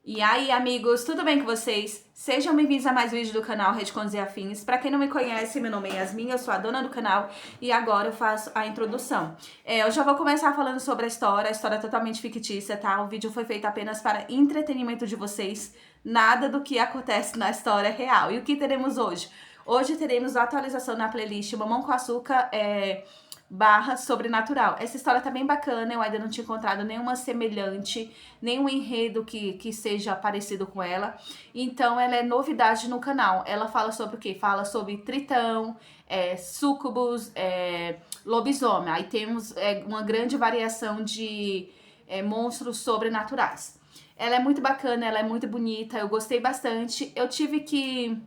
E aí, amigos, tudo bem com vocês? Sejam bem-vindos a mais um vídeo do canal Rede Contos e Afins. Pra quem não me conhece, meu nome é Yasmin, eu sou a dona do canal e agora eu faço a introdução. Eu já vou começar falando sobre a história é totalmente fictícia, tá? O vídeo foi feito apenas para entretenimento de vocês, nada do que acontece na história real. E o que teremos hoje? Hoje teremos a atualização na playlist Mamão com Açúcar, barra sobrenatural. Essa história tá bem bacana, eu ainda não tinha encontrado nenhuma semelhante, nenhum enredo que seja parecido com ela. Então ela é novidade no canal. Ela fala sobre o quê? Fala sobre tritão, súcubus, lobisomem. Aí temos uma grande variação de monstros sobrenaturais. Ela é muito bacana, ela é muito bonita, eu gostei bastante. Eu tive que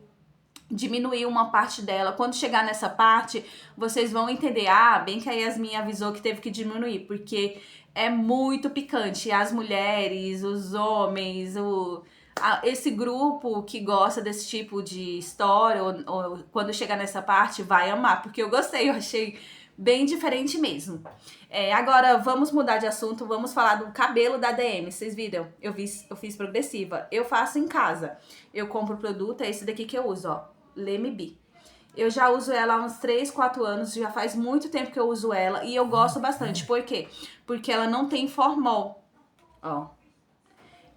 diminuir uma parte dela. Quando chegar nessa parte, vocês vão entender. Ah, bem que a Yasmin avisou que teve que diminuir, porque é muito picante. As mulheres, os homens, esse grupo que gosta desse tipo de história, ou quando chegar nessa parte, vai amar, porque eu gostei, eu achei bem diferente mesmo. Agora vamos mudar de assunto, vamos falar do cabelo da DM. Vocês viram? Eu fiz progressiva. Eu faço em casa. Eu compro o produto, é esse daqui que eu uso, ó. Leme Eu já uso ela há uns 3, 4 anos, já faz muito tempo que eu uso ela e eu gosto bastante. Por quê? Porque ela não tem formol. Ó.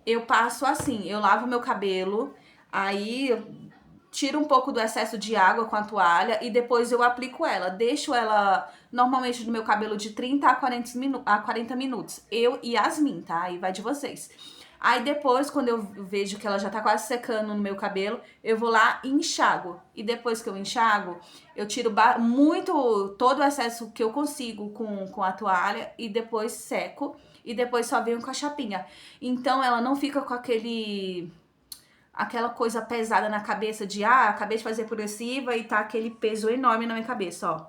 Eu passo assim, eu lavo meu cabelo, aí eu tiro um pouco do excesso de água com a toalha e depois eu aplico ela. Deixo ela normalmente no meu cabelo de 30 a 40 minutos. Eu e Yasmin, tá? Aí vai de vocês. Aí depois, quando eu vejo que ela já tá quase secando no meu cabelo, eu vou lá e enxago. E depois que eu enxago, eu tiro muito, todo o excesso que eu consigo com a toalha e depois seco. E depois só venho com a chapinha. Então ela não fica com aquela coisa pesada na cabeça de acabei de fazer progressiva e tá aquele peso enorme na minha cabeça, ó.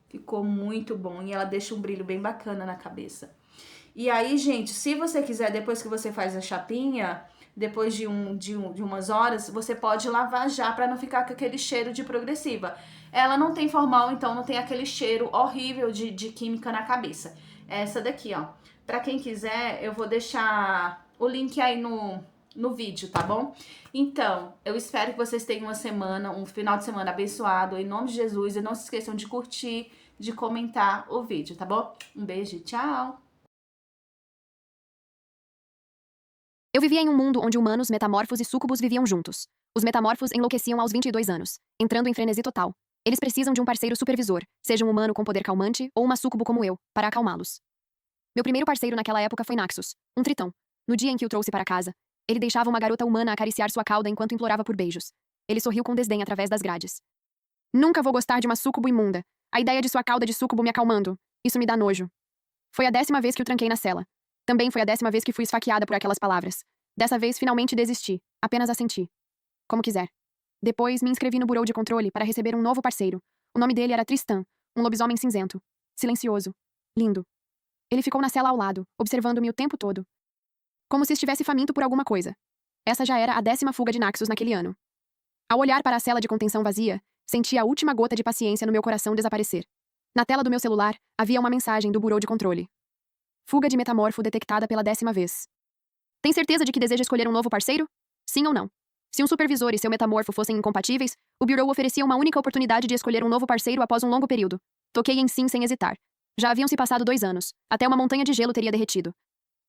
Ficou muito bom e ela deixa um brilho bem bacana na cabeça. E aí, gente, se você quiser, depois que você faz a chapinha, depois de umas horas, você pode lavar já pra não ficar com aquele cheiro de progressiva. Ela não tem formal, então não tem aquele cheiro horrível de química na cabeça. É essa daqui, ó. Pra quem quiser, eu vou deixar o link aí no vídeo, tá bom? Então, eu espero que vocês tenham um final de semana abençoado, em nome de Jesus. E não se esqueçam de curtir, de comentar o vídeo, tá bom? Um beijo, tchau! Eu vivia em um mundo onde humanos, metamorfos e súcubos viviam juntos. Os metamorfos enlouqueciam aos 22 anos, entrando em frenesi total. Eles precisam de um parceiro supervisor, seja um humano com poder calmante ou uma súcubo como eu, para acalmá-los. Meu primeiro parceiro naquela época foi Naxos, um tritão. No dia em que o trouxe para casa, ele deixava uma garota humana acariciar sua cauda enquanto implorava por beijos. Ele sorriu com desdém através das grades. Nunca vou gostar de uma súcubo imunda. A ideia de sua cauda de súcubo me acalmando. Isso me dá nojo. Foi a 10ª vez que o tranquei na cela. Também foi a 10ª vez que fui esfaqueada por aquelas palavras. Dessa vez, finalmente desisti. Apenas assenti. Como quiser. Depois, me inscrevi no Bureau de Controle para receber um novo parceiro. O nome dele era Tristan, um lobisomem cinzento. Silencioso. Lindo. Ele ficou na cela ao lado, observando-me o tempo todo. Como se estivesse faminto por alguma coisa. Essa já era a 10ª fuga de Naxos naquele ano. Ao olhar para a cela de contenção vazia, senti a última gota de paciência no meu coração desaparecer. Na tela do meu celular, havia uma mensagem do Bureau de Controle. Fuga de metamorfo detectada pela 10ª vez. Tem certeza de que deseja escolher um novo parceiro? Sim ou não? Se um supervisor e seu metamorfo fossem incompatíveis, o Bureau oferecia uma única oportunidade de escolher um novo parceiro após um longo período. Toquei em sim sem hesitar. Já haviam se passado 2 anos. Até uma montanha de gelo teria derretido.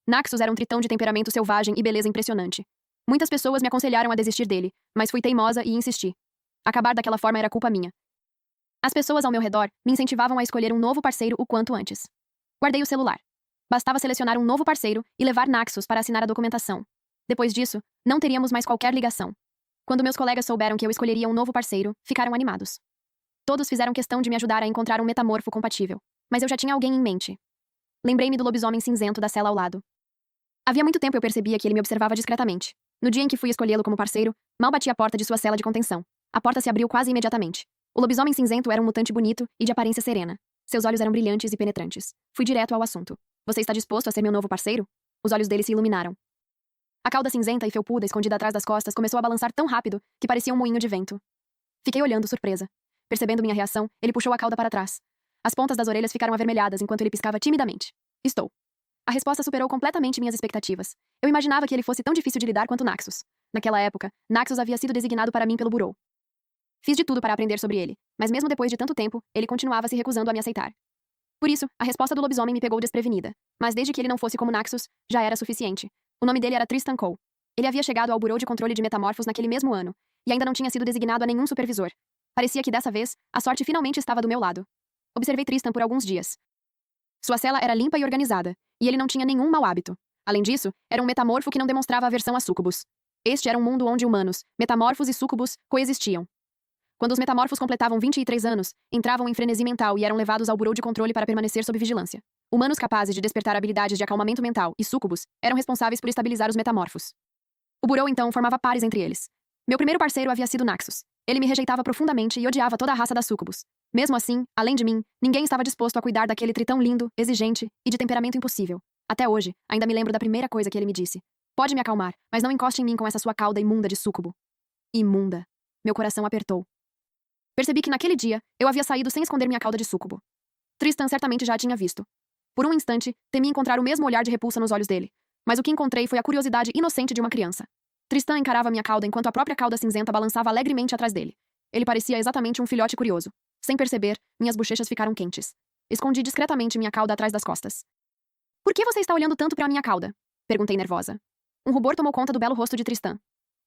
Naxos era um tritão de temperamento selvagem e beleza impressionante. Muitas pessoas me aconselharam a desistir dele, mas fui teimosa e insisti. Acabar daquela forma era culpa minha. As pessoas ao meu redor me incentivavam a escolher um novo parceiro o quanto antes. Guardei o celular. Bastava selecionar um novo parceiro e levar Naxos para assinar a documentação. Depois disso, não teríamos mais qualquer ligação. Quando meus colegas souberam que eu escolheria um novo parceiro, ficaram animados. Todos fizeram questão de me ajudar a encontrar um metamorfo compatível, mas eu já tinha alguém em mente. Lembrei-me do lobisomem cinzento da cela ao lado. Havia muito tempo eu percebia que ele me observava discretamente. No dia em que fui escolhê-lo como parceiro, mal bati a porta de sua cela de contenção. A porta se abriu quase imediatamente. O lobisomem cinzento era um mutante bonito e de aparência serena. Seus olhos eram brilhantes e penetrantes. Fui direto ao assunto. Você está disposto a ser meu novo parceiro? Os olhos dele se iluminaram. A cauda cinzenta e felpuda escondida atrás das costas começou a balançar tão rápido que parecia um moinho de vento. Fiquei olhando, surpresa. Percebendo minha reação, ele puxou a cauda para trás. As pontas das orelhas ficaram avermelhadas enquanto ele piscava timidamente. Estou. A resposta superou completamente minhas expectativas. Eu imaginava que ele fosse tão difícil de lidar quanto Naxos. Naquela época, Naxos havia sido designado para mim pelo Burô. Fiz de tudo para aprender sobre ele, mas mesmo depois de tanto tempo, ele continuava se recusando a me aceitar. Por isso, a resposta do lobisomem me pegou desprevenida. Mas desde que ele não fosse como Naxos, já era suficiente. O nome dele era Tristan Cole. Ele havia chegado ao Burô de Controle de Metamorfos naquele mesmo ano, e ainda não tinha sido designado a nenhum supervisor. Parecia que dessa vez, a sorte finalmente estava do meu lado. Observei Tristan por alguns dias. Sua cela era limpa e organizada, e ele não tinha nenhum mau hábito. Além disso, era um metamorfo que não demonstrava aversão a súcubos. Este era um mundo onde humanos, metamorfos e súcubos coexistiam. Quando os metamorfos completavam 23 anos, entravam em frenesi mental e eram levados ao burô de controle para permanecer sob vigilância. Humanos capazes de despertar habilidades de acalmamento mental e súcubos eram responsáveis por estabilizar os metamorfos. O burô, então, formava pares entre eles. Meu primeiro parceiro havia sido Naxos. Ele me rejeitava profundamente e odiava toda a raça das súcubos. Mesmo assim, além de mim, ninguém estava disposto a cuidar daquele tritão lindo, exigente e de temperamento impossível. Até hoje, ainda me lembro da primeira coisa que ele me disse. Pode me acalmar, mas não encoste em mim com essa sua cauda imunda de súcubo. Imunda. Meu coração apertou. Percebi que naquele dia, eu havia saído sem esconder minha cauda de súcubo. Tristan certamente já a tinha visto. Por um instante, temi encontrar o mesmo olhar de repulsa nos olhos dele. Mas o que encontrei foi a curiosidade inocente de uma criança. Tristan encarava minha cauda enquanto a própria cauda cinzenta balançava alegremente atrás dele. Ele parecia exatamente um filhote curioso. Sem perceber, minhas bochechas ficaram quentes. Escondi discretamente minha cauda atrás das costas. Por que você está olhando tanto para minha cauda? Perguntei nervosa. Um rubor tomou conta do belo rosto de Tristan.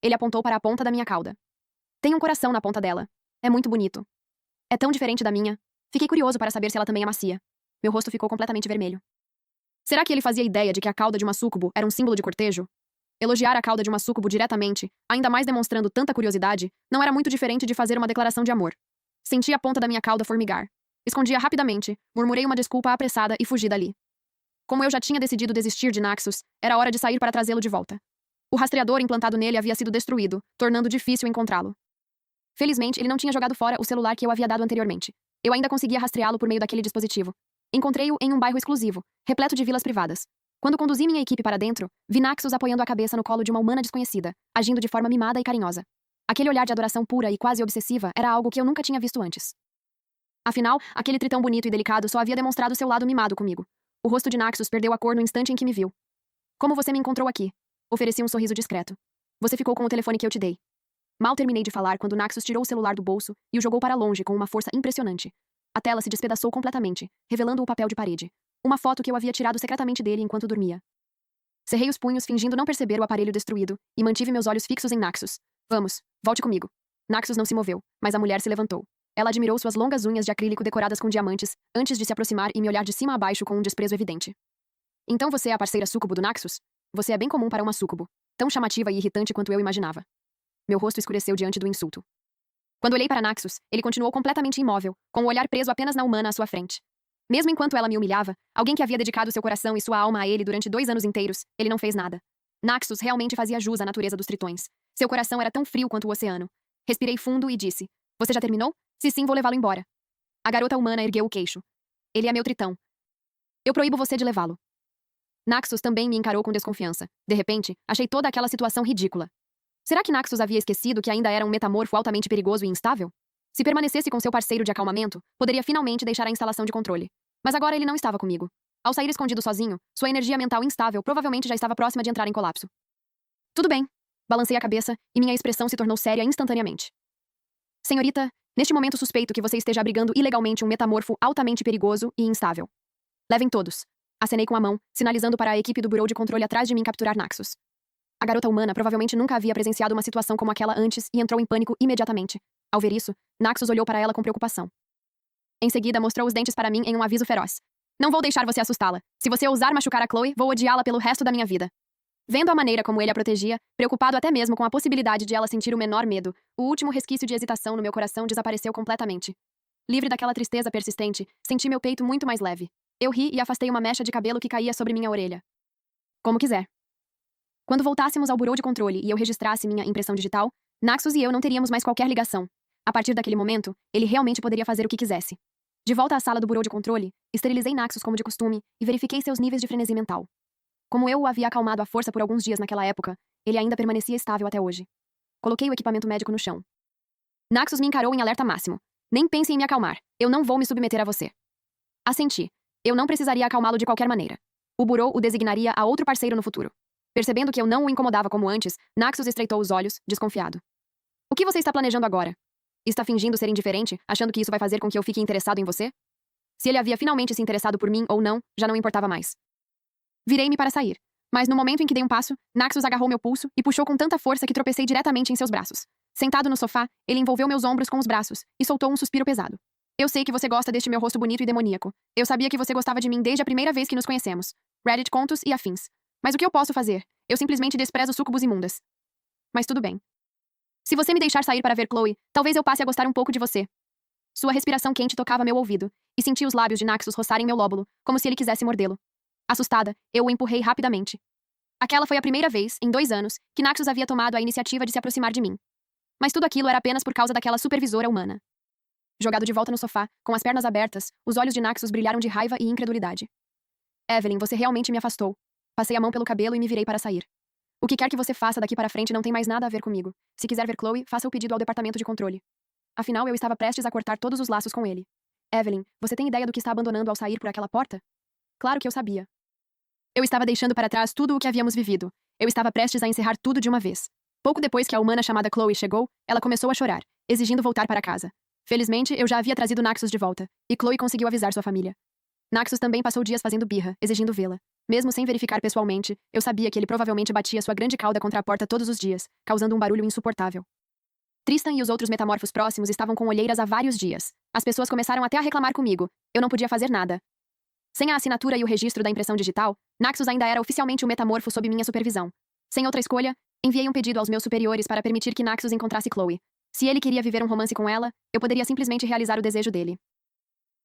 Ele apontou para a ponta da minha cauda. Tem um coração na ponta dela. É muito bonito. É tão diferente da minha. Fiquei curioso para saber se ela também é macia. Meu rosto ficou completamente vermelho. Será que ele fazia ideia de que a cauda de uma súcubo era um símbolo de cortejo? Elogiar a cauda de uma súcubo diretamente, ainda mais demonstrando tanta curiosidade, não era muito diferente de fazer uma declaração de amor. Senti a ponta da minha cauda formigar. Escondi-a rapidamente, murmurei uma desculpa apressada e fugi dali. Como eu já tinha decidido desistir de Naxos, era hora de sair para trazê-lo de volta. O rastreador implantado nele havia sido destruído, tornando difícil encontrá-lo. Felizmente, ele não tinha jogado fora o celular que eu havia dado anteriormente. Eu ainda conseguia rastreá-lo por meio daquele dispositivo. Encontrei-o em um bairro exclusivo, repleto de vilas privadas. Quando conduzi minha equipe para dentro, vi Naxos apoiando a cabeça no colo de uma humana desconhecida, agindo de forma mimada e carinhosa. Aquele olhar de adoração pura e quase obsessiva era algo que eu nunca tinha visto antes. Afinal, aquele tritão bonito e delicado só havia demonstrado seu lado mimado comigo. O rosto de Naxos perdeu a cor no instante em que me viu. Como você me encontrou aqui? Ofereci um sorriso discreto. Você ficou com o telefone que eu te dei. Mal terminei de falar quando Naxos tirou o celular do bolso e o jogou para longe com uma força impressionante. A tela se despedaçou completamente, revelando o papel de parede. Uma foto que eu havia tirado secretamente dele enquanto dormia. Cerrei os punhos fingindo não perceber o aparelho destruído e mantive meus olhos fixos em Naxos. Vamos, volte comigo. Naxos não se moveu, mas a mulher se levantou. Ela admirou suas longas unhas de acrílico decoradas com diamantes, antes de se aproximar e me olhar de cima a baixo com um desprezo evidente. Então você é a parceira súcubo do Naxos? Você é bem comum para uma súcubo. Tão chamativa e irritante quanto eu imaginava. Meu rosto escureceu diante do insulto. Quando olhei para Naxos, ele continuou completamente imóvel, com o olhar preso apenas na humana à sua frente. Mesmo enquanto ela me humilhava, alguém que havia dedicado seu coração e sua alma a ele durante 2 anos inteiros, ele não fez nada. Naxos realmente fazia jus à natureza dos tritões. Seu coração era tão frio quanto o oceano. Respirei fundo e disse: Você já terminou? Se sim, vou levá-lo embora. A garota humana ergueu o queixo. Ele é meu tritão. Eu proíbo você de levá-lo. Naxos também me encarou com desconfiança. De repente, achei toda aquela situação ridícula. Será que Naxos havia esquecido que ainda era um metamorfo altamente perigoso e instável? Se permanecesse com seu parceiro de acalmamento, poderia finalmente deixar a instalação de controle. Mas agora ele não estava comigo. Ao sair escondido sozinho, sua energia mental instável provavelmente já estava próxima de entrar em colapso. Tudo bem. Balancei a cabeça e minha expressão se tornou séria instantaneamente. Senhorita, neste momento suspeito que você esteja abrigando ilegalmente um metamorfo altamente perigoso e instável. Levem todos. Acenei com a mão, sinalizando para a equipe do burô de controle atrás de mim capturar Naxos. A garota humana provavelmente nunca havia presenciado uma situação como aquela antes e entrou em pânico imediatamente. Ao ver isso, Naxos olhou para ela com preocupação. Em seguida, mostrou os dentes para mim em um aviso feroz. Não vou deixar você assustá-la. Se você ousar machucar a Chloe, vou odiá-la pelo resto da minha vida. Vendo a maneira como ele a protegia, preocupado até mesmo com a possibilidade de ela sentir o menor medo, o último resquício de hesitação no meu coração desapareceu completamente. Livre daquela tristeza persistente, senti meu peito muito mais leve. Eu ri e afastei uma mecha de cabelo que caía sobre minha orelha. Como quiser. Quando voltássemos ao burô de controle e eu registrasse minha impressão digital, Naxos e eu não teríamos mais qualquer ligação. A partir daquele momento, ele realmente poderia fazer o que quisesse. De volta à sala do burô de controle, esterilizei Naxos como de costume e verifiquei seus níveis de frenesi mental. Como eu o havia acalmado à força por alguns dias naquela época, ele ainda permanecia estável até hoje. Coloquei o equipamento médico no chão. Naxos me encarou em alerta máximo. Nem pense em me acalmar. Eu não vou me submeter a você. Assenti. Eu não precisaria acalmá-lo de qualquer maneira. O Burô o designaria a outro parceiro no futuro. Percebendo que eu não o incomodava como antes, Naxos estreitou os olhos, desconfiado. O que você está planejando agora? Está fingindo ser indiferente, achando que isso vai fazer com que eu fique interessado em você? Se ele havia finalmente se interessado por mim ou não, já não importava mais. Virei-me para sair. Mas no momento em que dei um passo, Naxos agarrou meu pulso e puxou com tanta força que tropecei diretamente em seus braços. Sentado no sofá, ele envolveu meus ombros com os braços e soltou um suspiro pesado. Eu sei que você gosta deste meu rosto bonito e demoníaco. Eu sabia que você gostava de mim desde a primeira vez que nos conhecemos. Reddit, contos e afins. Mas o que eu posso fazer? Eu simplesmente desprezo sucubus imundas. Mas tudo bem. Se você me deixar sair para ver Chloe, talvez eu passe a gostar um pouco de você. Sua respiração quente tocava meu ouvido, e senti os lábios de Naxos roçarem meu lóbulo, como se ele quisesse mordê-lo. Assustada, eu o empurrei rapidamente. Aquela foi a primeira vez, em 2 anos, que Naxos havia tomado a iniciativa de se aproximar de mim. Mas tudo aquilo era apenas por causa daquela supervisora humana. Jogado de volta no sofá, com as pernas abertas, os olhos de Naxos brilharam de raiva e incredulidade. Evelyn, você realmente me afastou. Passei a mão pelo cabelo e me virei para sair. O que quer que você faça daqui para frente não tem mais nada a ver comigo. Se quiser ver Chloe, faça o pedido ao departamento de controle. Afinal, eu estava prestes a cortar todos os laços com ele. Evelyn, você tem ideia do que está abandonando ao sair por aquela porta? Claro que eu sabia. Eu estava deixando para trás tudo o que havíamos vivido. Eu estava prestes a encerrar tudo de uma vez. Pouco depois que a humana chamada Chloe chegou, ela começou a chorar, exigindo voltar para casa. Felizmente, eu já havia trazido Naxos de volta, e Chloe conseguiu avisar sua família. Naxos também passou dias fazendo birra, exigindo vê-la. Mesmo sem verificar pessoalmente, eu sabia que ele provavelmente batia sua grande cauda contra a porta todos os dias, causando um barulho insuportável. Tristan e os outros metamorfos próximos estavam com olheiras há vários dias. As pessoas começaram até a reclamar comigo. Eu não podia fazer nada. Sem a assinatura e o registro da impressão digital, Naxos ainda era oficialmente um metamorfo sob minha supervisão. Sem outra escolha, enviei um pedido aos meus superiores para permitir que Naxos encontrasse Chloe. Se ele queria viver um romance com ela, eu poderia simplesmente realizar o desejo dele.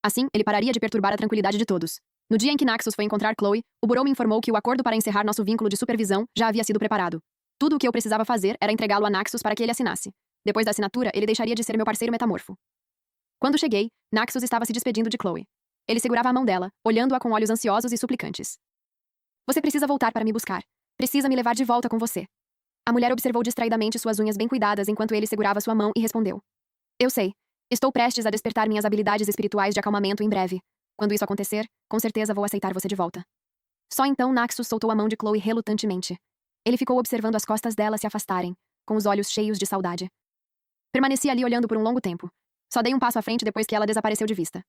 Assim, ele pararia de perturbar a tranquilidade de todos. No dia em que Naxos foi encontrar Chloe, o Burô me informou que o acordo para encerrar nosso vínculo de supervisão já havia sido preparado. Tudo o que eu precisava fazer era entregá-lo a Naxos para que ele assinasse. Depois da assinatura, ele deixaria de ser meu parceiro metamorfo. Quando cheguei, Naxos estava se despedindo de Chloe. Ele segurava a mão dela, olhando-a com olhos ansiosos e suplicantes. Você precisa voltar para me buscar. Precisa me levar de volta com você. A mulher observou distraidamente suas unhas bem cuidadas enquanto ele segurava sua mão e respondeu. Eu sei. Estou prestes a despertar minhas habilidades espirituais de acalmamento em breve. Quando isso acontecer, com certeza vou aceitar você de volta. Só então Naxos soltou a mão de Chloe relutantemente. Ele ficou observando as costas dela se afastarem, com os olhos cheios de saudade. Permaneci ali olhando por um longo tempo. Só dei um passo à frente depois que ela desapareceu de vista.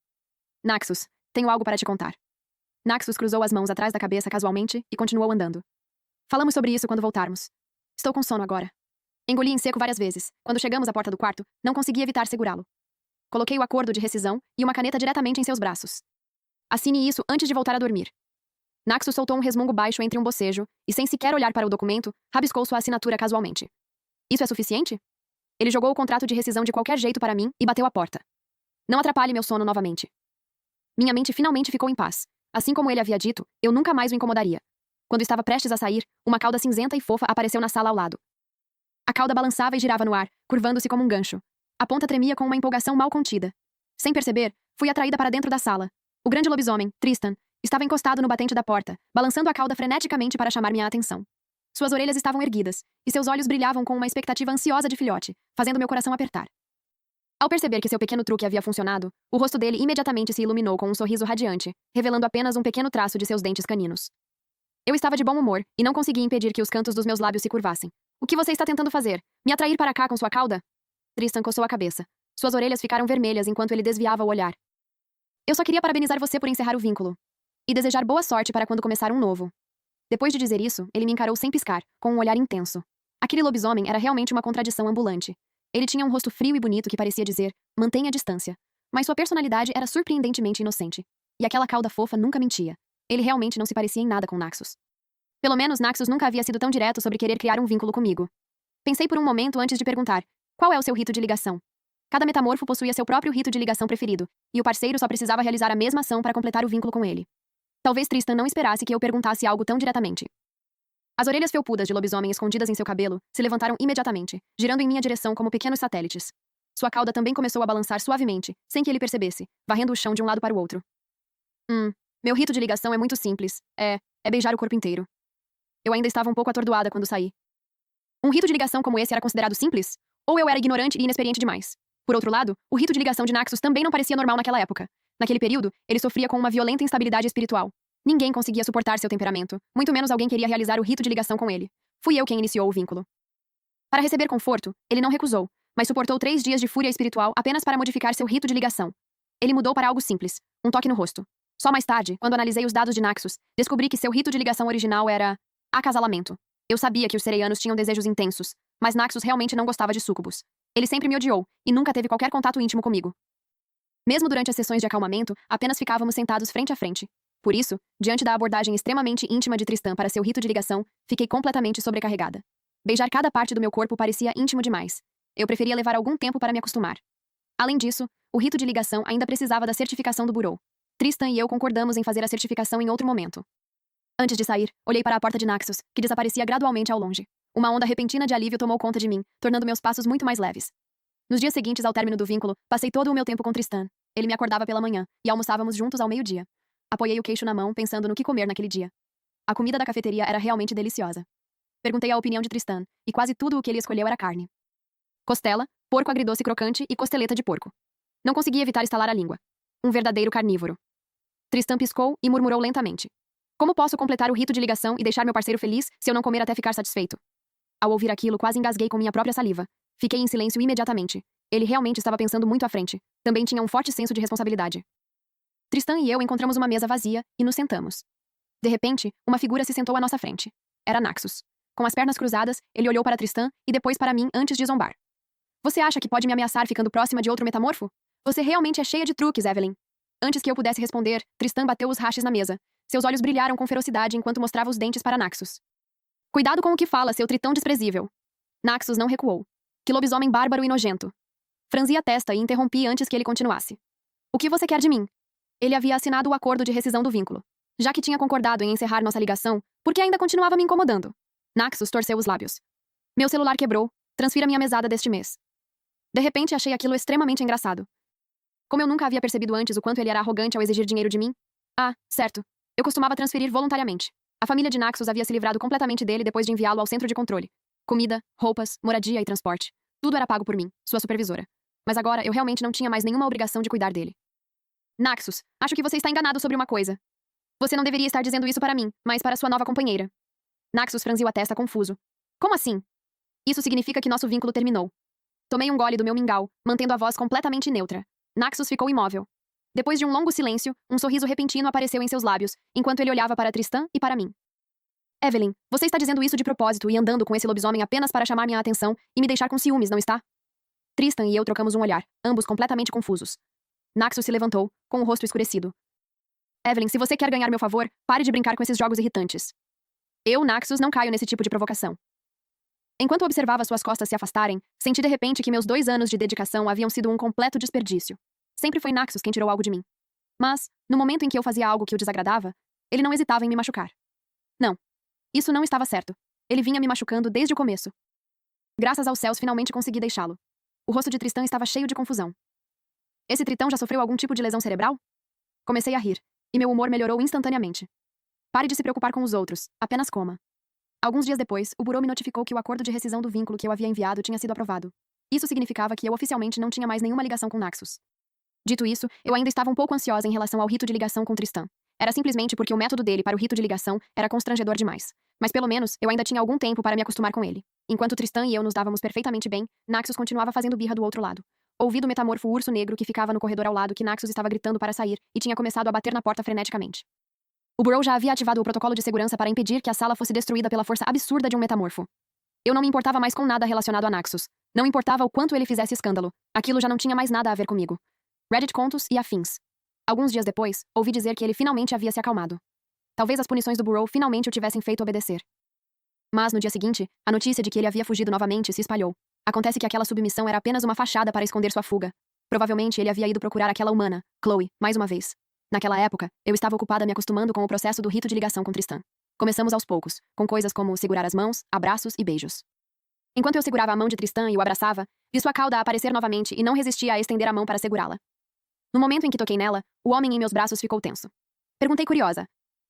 Naxos, tenho algo para te contar. Naxos cruzou as mãos atrás da cabeça casualmente e continuou andando. Falamos sobre isso quando voltarmos. Estou com sono agora. Engoli em seco várias vezes. Quando chegamos à porta do quarto, não consegui evitar segurá-lo. Coloquei o acordo de rescisão e uma caneta diretamente em seus braços. Assine isso antes de voltar a dormir. Naxos soltou um resmungo baixo entre um bocejo e, sem sequer olhar para o documento, rabiscou sua assinatura casualmente. Isso é suficiente? Ele jogou o contrato de rescisão de qualquer jeito para mim e bateu a porta. Não atrapalhe meu sono novamente. Minha mente finalmente ficou em paz. Assim como ele havia dito, eu nunca mais o incomodaria. Quando estava prestes a sair, uma cauda cinzenta e fofa apareceu na sala ao lado. A cauda balançava e girava no ar, curvando-se como um gancho. A ponta tremia com uma empolgação mal contida. Sem perceber, fui atraída para dentro da sala. O grande lobisomem, Tristan, estava encostado no batente da porta, balançando a cauda freneticamente para chamar minha atenção. Suas orelhas estavam erguidas, e seus olhos brilhavam com uma expectativa ansiosa de filhote, fazendo meu coração apertar. Ao perceber que seu pequeno truque havia funcionado, o rosto dele imediatamente se iluminou com um sorriso radiante, revelando apenas um pequeno traço de seus dentes caninos. Eu estava de bom humor, e não conseguia impedir que os cantos dos meus lábios se curvassem. O que você está tentando fazer? Me atrair para cá com sua cauda? Tristan coçou a cabeça. Suas orelhas ficaram vermelhas enquanto ele desviava o olhar. Eu só queria parabenizar você por encerrar o vínculo. E desejar boa sorte para quando começar um novo. Depois de dizer isso, ele me encarou sem piscar, com um olhar intenso. Aquele lobisomem era realmente uma contradição ambulante. Ele tinha um rosto frio e bonito que parecia dizer, mantenha a distância. Mas sua personalidade era surpreendentemente inocente. E aquela cauda fofa nunca mentia. Ele realmente não se parecia em nada com Naxos. Pelo menos Naxos nunca havia sido tão direto sobre querer criar um vínculo comigo. Pensei por um momento antes de perguntar, qual é o seu rito de ligação? Cada metamorfo possuía seu próprio rito de ligação preferido, e o parceiro só precisava realizar a mesma ação para completar o vínculo com ele. Talvez Tristan não esperasse que eu perguntasse algo tão diretamente. As orelhas felpudas de lobisomem escondidas em seu cabelo se levantaram imediatamente, girando em minha direção como pequenos satélites. Sua cauda também começou a balançar suavemente, sem que ele percebesse, varrendo o chão de um lado para o outro. Meu rito de ligação é muito simples. É beijar o corpo inteiro. Eu ainda estava um pouco atordoada quando saí. Um rito de ligação como esse era considerado simples? Ou eu era ignorante e inexperiente demais? Por outro lado, o rito de ligação de Naxos também não parecia normal naquela época. Naquele período, ele sofria com uma violenta instabilidade espiritual. Ninguém conseguia suportar seu temperamento, muito menos alguém queria realizar o rito de ligação com ele. Fui eu quem iniciou o vínculo. Para receber conforto, ele não recusou, mas suportou 3 dias de fúria espiritual apenas para modificar seu rito de ligação. Ele mudou para algo simples, um toque no rosto. Só mais tarde, quando analisei os dados de Naxos, descobri que seu rito de ligação original era acasalamento. Eu sabia que os sereianos tinham desejos intensos, mas Naxos realmente não gostava de súcubos. Ele sempre me odiou, e nunca teve qualquer contato íntimo comigo. Mesmo durante as sessões de acalmamento, apenas ficávamos sentados frente a frente. Por isso, diante da abordagem extremamente íntima de Tristan para seu rito de ligação, fiquei completamente sobrecarregada. Beijar cada parte do meu corpo parecia íntimo demais. Eu preferia levar algum tempo para me acostumar. Além disso, o rito de ligação ainda precisava da certificação do Bureau. Tristan e eu concordamos em fazer a certificação em outro momento. Antes de sair, olhei para a porta de Naxos, que desaparecia gradualmente ao longe. Uma onda repentina de alívio tomou conta de mim, tornando meus passos muito mais leves. Nos dias seguintes ao término do vínculo, passei todo o meu tempo com Tristan. Ele me acordava pela manhã, e almoçávamos juntos ao meio-dia. Apoiei o queixo na mão, pensando no que comer naquele dia. A comida da cafeteria era realmente deliciosa. Perguntei a opinião de Tristan, e quase tudo o que ele escolheu era carne. Costela, porco agridoce crocante e costeleta de porco. Não consegui evitar estalar a língua. Um verdadeiro carnívoro. Tristan piscou e murmurou lentamente. Como posso completar o rito de ligação e deixar meu parceiro feliz se eu não comer até ficar satisfeito? Ao ouvir aquilo, quase engasguei com minha própria saliva. Fiquei em silêncio imediatamente. Ele realmente estava pensando muito à frente. Também tinha um forte senso de responsabilidade. Tristan e eu encontramos uma mesa vazia e nos sentamos. De repente, uma figura se sentou à nossa frente. Era Naxos. Com as pernas cruzadas, ele olhou para Tristan e depois para mim antes de zombar. Você acha que pode me ameaçar ficando próxima de outro metamorfo? Você realmente é cheia de truques, Evelyn. Antes que eu pudesse responder, Tristan bateu os rachis na mesa. Seus olhos brilharam com ferocidade enquanto mostrava os dentes para Naxos. Cuidado com o que fala, seu tritão desprezível. Naxos não recuou. Que lobisomem bárbaro e nojento. Franzi a testa e interrompi antes que ele continuasse. O que você quer de mim? Ele havia assinado o acordo de rescisão do vínculo. Já que tinha concordado em encerrar nossa ligação, por que ainda continuava me incomodando? Naxos torceu os lábios. Meu celular quebrou. Transfira minha mesada deste mês. De repente, achei aquilo extremamente engraçado. Como eu nunca havia percebido antes o quanto ele era arrogante ao exigir dinheiro de mim. Ah, certo. Eu costumava transferir voluntariamente. A família de Naxos havia se livrado completamente dele depois de enviá-lo ao centro de controle. Comida, roupas, moradia e transporte. Tudo era pago por mim, sua supervisora. Mas agora eu realmente não tinha mais nenhuma obrigação de cuidar dele. Naxos, acho que você está enganado sobre uma coisa. Você não deveria estar dizendo isso para mim, mas para sua nova companheira. Naxos franziu a testa confuso. Como assim? Isso significa que nosso vínculo terminou. Tomei um gole do meu mingau, mantendo a voz completamente neutra. Naxos ficou imóvel. Depois de um longo silêncio, um sorriso repentino apareceu em seus lábios, enquanto ele olhava para Tristan e para mim. Evelyn, você está dizendo isso de propósito e andando com esse lobisomem apenas para chamar minha atenção e me deixar com ciúmes, não está? Tristan e eu trocamos um olhar, ambos completamente confusos. Naxos se levantou, com o rosto escurecido. Evelyn, se você quer ganhar meu favor, pare de brincar com esses jogos irritantes. Eu, Naxos, não caio nesse tipo de provocação. Enquanto observava suas costas se afastarem, senti de repente que meus 2 anos de dedicação haviam sido um completo desperdício. Sempre foi Naxos quem tirou algo de mim. Mas, no momento em que eu fazia algo que o desagradava, ele não hesitava em me machucar. Não. Isso não estava certo. Ele vinha me machucando desde o começo. Graças aos céus, finalmente consegui deixá-lo. O rosto de Tristan estava cheio de confusão. Esse tritão já sofreu algum tipo de lesão cerebral? Comecei a rir, e meu humor melhorou instantaneamente. Pare de se preocupar com os outros, apenas coma. Alguns dias depois, o Bureau me notificou que o acordo de rescisão do vínculo que eu havia enviado tinha sido aprovado. Isso significava que eu oficialmente não tinha mais nenhuma ligação com Naxos. Dito isso, eu ainda estava um pouco ansiosa em relação ao rito de ligação com Tristan. Era simplesmente porque o método dele para o rito de ligação era constrangedor demais. Mas pelo menos, eu ainda tinha algum tempo para me acostumar com ele. Enquanto Tristan e eu nos dávamos perfeitamente bem, Naxos continuava fazendo birra do outro lado. Ouvi do metamorfo urso negro que ficava no corredor ao lado que Naxos estava gritando para sair e tinha começado a bater na porta freneticamente. O Bureau já havia ativado o protocolo de segurança para impedir que a sala fosse destruída pela força absurda de um metamorfo. Eu não me importava mais com nada relacionado a Naxos. Não importava o quanto ele fizesse escândalo. Aquilo já não tinha mais nada a ver comigo. Reddit contos e afins. Alguns dias depois, ouvi dizer que ele finalmente havia se acalmado. Talvez as punições do Bureau finalmente o tivessem feito obedecer. Mas, no dia seguinte, a notícia de que ele havia fugido novamente se espalhou. Acontece que aquela submissão era apenas uma fachada para esconder sua fuga. Provavelmente ele havia ido procurar aquela humana, Chloe, mais uma vez. Naquela época, eu estava ocupada me acostumando com o processo do rito de ligação com Tristan. Começamos aos poucos, com coisas como segurar as mãos, abraços e beijos. Enquanto eu segurava a mão de Tristan e o abraçava, vi sua cauda aparecer novamente e não resistia a estender a mão para segurá-la. No momento em que toquei nela, o homem em meus braços ficou tenso. Perguntei curiosa.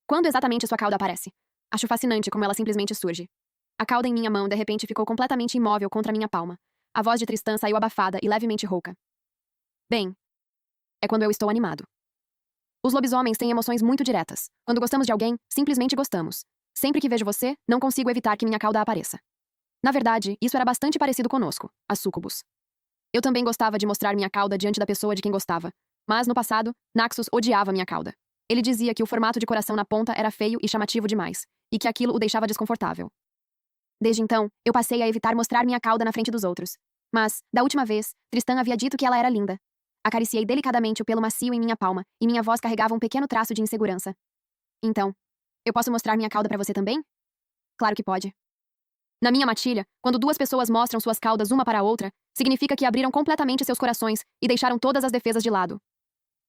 Quando exatamente sua cauda aparece? Acho fascinante como ela simplesmente surge. A cauda em minha mão de repente ficou completamente imóvel contra minha palma. A voz de Tristan saiu abafada e levemente rouca. Bem, é quando eu estou animado. Os lobisomens têm emoções muito diretas. Quando gostamos de alguém, simplesmente gostamos. Sempre que vejo você, não consigo evitar que minha cauda apareça. Na verdade, isso era bastante parecido conosco, as súcubos. Eu também gostava de mostrar minha cauda diante da pessoa de quem gostava. Mas, no passado, Naxos odiava minha cauda. Ele dizia que o formato de coração na ponta era feio e chamativo demais, e que aquilo o deixava desconfortável. Desde então, eu passei a evitar mostrar minha cauda na frente dos outros. Mas, da última vez, Tristan havia dito que ela era linda. Acariciei delicadamente o pelo macio em minha palma, e minha voz carregava um pequeno traço de insegurança. Então, eu posso mostrar minha cauda pra você também? Claro que pode. Na minha matilha, quando duas pessoas mostram suas caudas uma para a outra, significa que abriram completamente seus corações e deixaram todas as defesas de lado.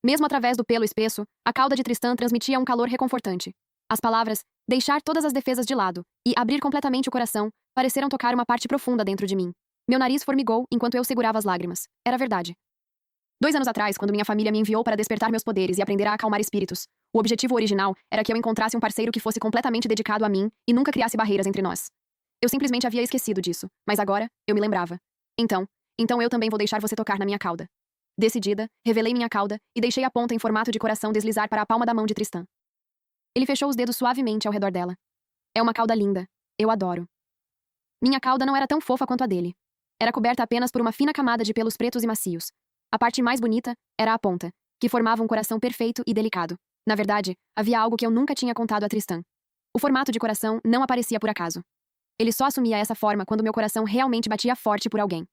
Mesmo através do pelo espesso, a cauda de Tristan transmitia um calor reconfortante. As palavras deixar todas as defesas de lado e abrir completamente o coração pareceram tocar uma parte profunda dentro de mim. Meu nariz formigou enquanto eu segurava as lágrimas. Era verdade. 2 anos atrás, quando minha família me enviou para despertar meus poderes e aprender a acalmar espíritos, o objetivo original era que eu encontrasse um parceiro que fosse completamente dedicado a mim e nunca criasse barreiras entre nós. Eu simplesmente havia esquecido disso, mas agora, eu me lembrava. Então eu também vou deixar você tocar na minha cauda. Decidida, revelei minha cauda e deixei a ponta em formato de coração deslizar para a palma da mão de Tristan. Ele fechou os dedos suavemente ao redor dela. É uma cauda linda. Eu adoro. Minha cauda não era tão fofa quanto a dele. Era coberta apenas por uma fina camada de pelos pretos e macios. A parte mais bonita era a ponta, que formava um coração perfeito e delicado. Na verdade, havia algo que eu nunca tinha contado a Tristan. O formato de coração não aparecia por acaso. Ele só assumia essa forma quando meu coração realmente batia forte por alguém.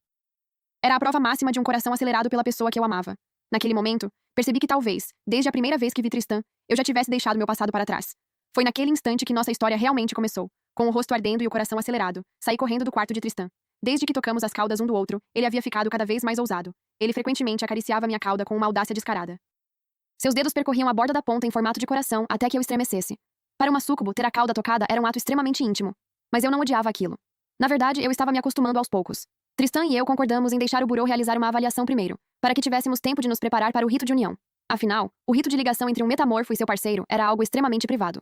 Era a prova máxima de um coração acelerado pela pessoa que eu amava. Naquele momento, percebi que talvez, desde a primeira vez que vi Tristan, eu já tivesse deixado meu passado para trás. Foi naquele instante que nossa história realmente começou. Com o rosto ardendo e o coração acelerado, saí correndo do quarto de Tristan. Desde que tocamos as caudas um do outro, ele havia ficado cada vez mais ousado. Ele frequentemente acariciava minha cauda com uma audácia descarada. Seus dedos percorriam a borda da ponta em formato de coração até que eu estremecesse. Para uma súcubo, ter a cauda tocada era um ato extremamente íntimo. Mas eu não odiava aquilo. Na verdade, eu estava me acostumando aos poucos. Tristan e eu concordamos em deixar o burô realizar uma avaliação primeiro, para que tivéssemos tempo de nos preparar para o rito de união. Afinal, o rito de ligação entre um metamorfo e seu parceiro era algo extremamente privado.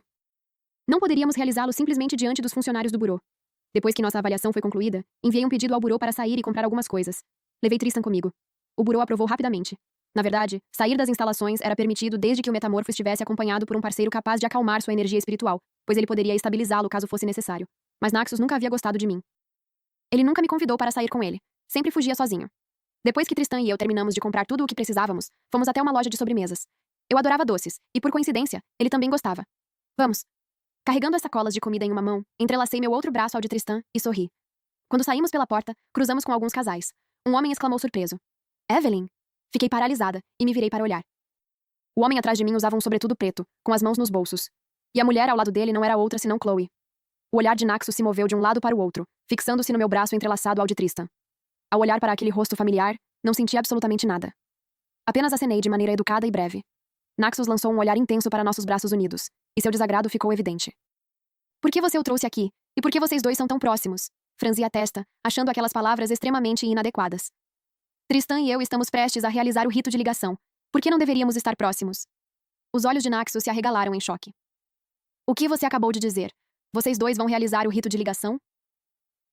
Não poderíamos realizá-lo simplesmente diante dos funcionários do burô. Depois que nossa avaliação foi concluída, enviei um pedido ao burô para sair e comprar algumas coisas. Levei Tristan comigo. O burô aprovou rapidamente. Na verdade, sair das instalações era permitido desde que o metamorfo estivesse acompanhado por um parceiro capaz de acalmar sua energia espiritual, pois ele poderia estabilizá-lo caso fosse necessário. Mas Naxos nunca havia gostado de mim. Ele nunca me convidou para sair com ele. Sempre fugia sozinho. Depois que Tristan e eu terminamos de comprar tudo o que precisávamos, fomos até uma loja de sobremesas. Eu adorava doces, e por coincidência, ele também gostava. Vamos. Carregando as sacolas de comida em uma mão, entrelacei meu outro braço ao de Tristan e sorri. Quando saímos pela porta, cruzamos com alguns casais. Um homem exclamou surpreso. Evelyn! Fiquei paralisada e me virei para olhar. O homem atrás de mim usava um sobretudo preto, com as mãos nos bolsos. E a mulher ao lado dele não era outra senão Chloe. O olhar de Naxos se moveu de um lado para o outro, fixando-se no meu braço entrelaçado ao de Tristan. Ao olhar para aquele rosto familiar, não senti absolutamente nada. Apenas acenei de maneira educada e breve. Naxos lançou um olhar intenso para nossos braços unidos, e seu desagrado ficou evidente. Por que você o trouxe aqui? E por que vocês dois são tão próximos? Franzi a testa, achando aquelas palavras extremamente inadequadas. Tristan e eu estamos prestes a realizar o rito de ligação. Por que não deveríamos estar próximos? Os olhos de Naxos se arregalaram em choque. O que você acabou de dizer? Vocês dois vão realizar o rito de ligação?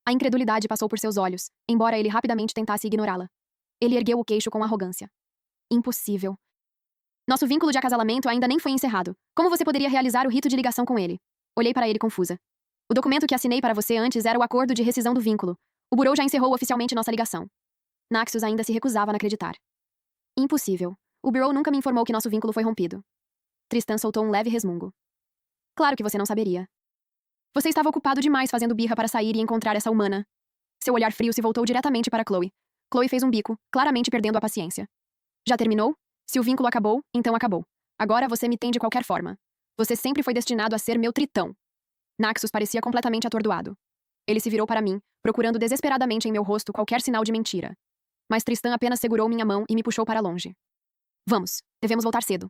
A incredulidade passou por seus olhos, embora ele rapidamente tentasse ignorá-la. Ele ergueu o queixo com arrogância. Impossível. Nosso vínculo de acasalamento ainda nem foi encerrado. Como você poderia realizar o rito de ligação com ele? Olhei para ele confusa. O documento que assinei para você antes era o acordo de rescisão do vínculo. O burô já encerrou oficialmente nossa ligação. Naxos ainda se recusava a acreditar. Impossível. O Bureau nunca me informou que nosso vínculo foi rompido. Tristan soltou um leve resmungo. Claro que você não saberia. Você estava ocupado demais fazendo birra para sair e encontrar essa humana. Seu olhar frio se voltou diretamente para Chloe. Chloe fez um bico, claramente perdendo a paciência. Já terminou? Se o vínculo acabou, então acabou. Agora você me tem de qualquer forma. Você sempre foi destinado a ser meu tritão. Naxos parecia completamente atordoado. Ele se virou para mim, procurando desesperadamente em meu rosto qualquer sinal de mentira. Mas Tristan apenas segurou minha mão e me puxou para longe. Vamos, devemos voltar cedo.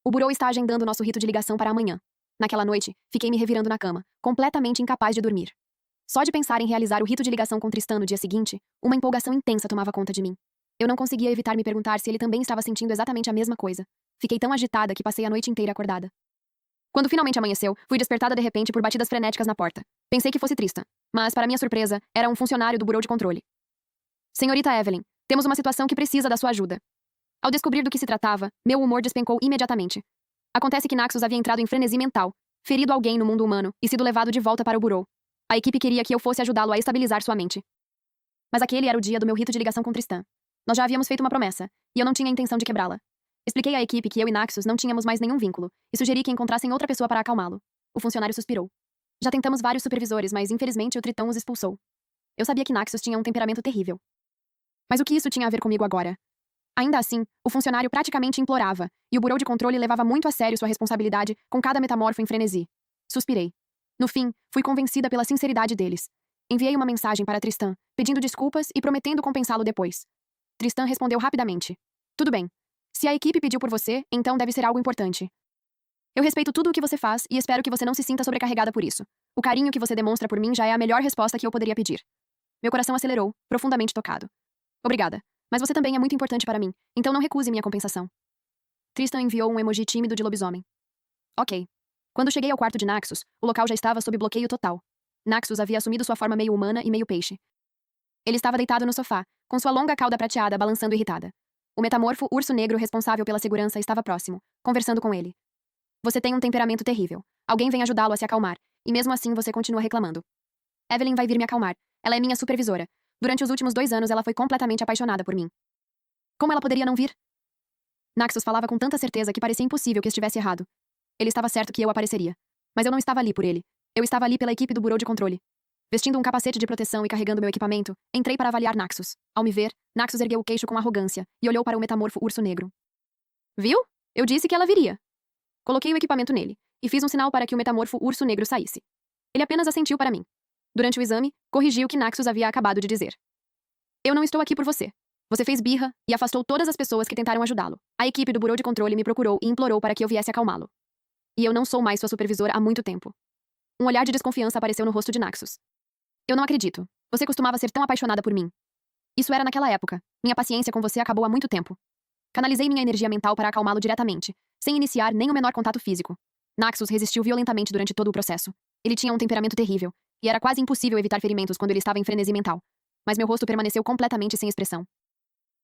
O burô está agendando nosso rito de ligação para amanhã. Naquela noite, fiquei me revirando na cama, completamente incapaz de dormir. Só de pensar em realizar o rito de ligação com Tristan no dia seguinte, uma empolgação intensa tomava conta de mim. Eu não conseguia evitar me perguntar se ele também estava sentindo exatamente a mesma coisa. Fiquei tão agitada que passei a noite inteira acordada. Quando finalmente amanheceu, fui despertada de repente por batidas frenéticas na porta. Pensei que fosse Tristan, mas, para minha surpresa, era um funcionário do burô de controle. Senhorita Evelyn, temos uma situação que precisa da sua ajuda. Ao descobrir do que se tratava, meu humor despencou imediatamente. Acontece que Naxos havia entrado em frenesi mental, ferido alguém no mundo humano e sido levado de volta para o Burô. A equipe queria que eu fosse ajudá-lo a estabilizar sua mente. Mas aquele era o dia do meu rito de ligação com Tristan. Nós já havíamos feito uma promessa, e eu não tinha intenção de quebrá-la. Expliquei à equipe que eu e Naxos não tínhamos mais nenhum vínculo, e sugeri que encontrassem outra pessoa para acalmá-lo. O funcionário suspirou. Já tentamos vários supervisores, mas infelizmente o Tritão os expulsou. Eu sabia que Naxos tinha um temperamento terrível. Mas o que isso tinha a ver comigo agora? Ainda assim, o funcionário praticamente implorava, e o Burô de Controle levava muito a sério sua responsabilidade com cada metamorfo em frenesi. Suspirei. No fim, fui convencida pela sinceridade deles. Enviei uma mensagem para Tristan, pedindo desculpas e prometendo compensá-lo depois. Tristan respondeu rapidamente. Tudo bem. Se a equipe pediu por você, então deve ser algo importante. Eu respeito tudo o que você faz e espero que você não se sinta sobrecarregada por isso. O carinho que você demonstra por mim já é a melhor resposta que eu poderia pedir. Meu coração acelerou, profundamente tocado. Obrigada. Mas você também é muito importante para mim, então não recuse minha compensação. Tristan enviou um emoji tímido de lobisomem. Ok. Quando cheguei ao quarto de Naxos, o local já estava sob bloqueio total. Naxos havia assumido sua forma meio humana e meio peixe. Ele estava deitado no sofá, com sua longa cauda prateada balançando irritada. O metamorfo urso negro responsável pela segurança estava próximo, conversando com ele. Você tem um temperamento terrível. Alguém vem ajudá-lo a se acalmar, e mesmo assim você continua reclamando. Evelyn vai vir me acalmar. Ela é minha supervisora. Durante os últimos 2 anos ela foi completamente apaixonada por mim. Como ela poderia não vir? Naxos falava com tanta certeza que parecia impossível que estivesse errado. Ele estava certo que eu apareceria. Mas eu não estava ali por ele. Eu estava ali pela equipe do Burô de Controle. Vestindo um capacete de proteção e carregando meu equipamento, entrei para avaliar Naxos. Ao me ver, Naxos ergueu o queixo com arrogância e olhou para o metamorfo urso negro. Viu? Eu disse que ela viria. Coloquei o equipamento nele e fiz um sinal para que o metamorfo urso negro saísse. Ele apenas assentiu para mim. Durante o exame, corrigiu o que Naxos havia acabado de dizer. Eu não estou aqui por você. Você fez birra e afastou todas as pessoas que tentaram ajudá-lo. A equipe do Burô de Controle me procurou e implorou para que eu viesse acalmá-lo. E eu não sou mais sua supervisora há muito tempo. Um olhar de desconfiança apareceu no rosto de Naxos. Eu não acredito. Você costumava ser tão apaixonada por mim. Isso era naquela época. Minha paciência com você acabou há muito tempo. Canalizei minha energia mental para acalmá-lo diretamente, sem iniciar nem o menor contato físico. Naxos resistiu violentamente durante todo o processo. Ele tinha um temperamento terrível, e era quase impossível evitar ferimentos quando ele estava em frenesi mental. Mas meu rosto permaneceu completamente sem expressão.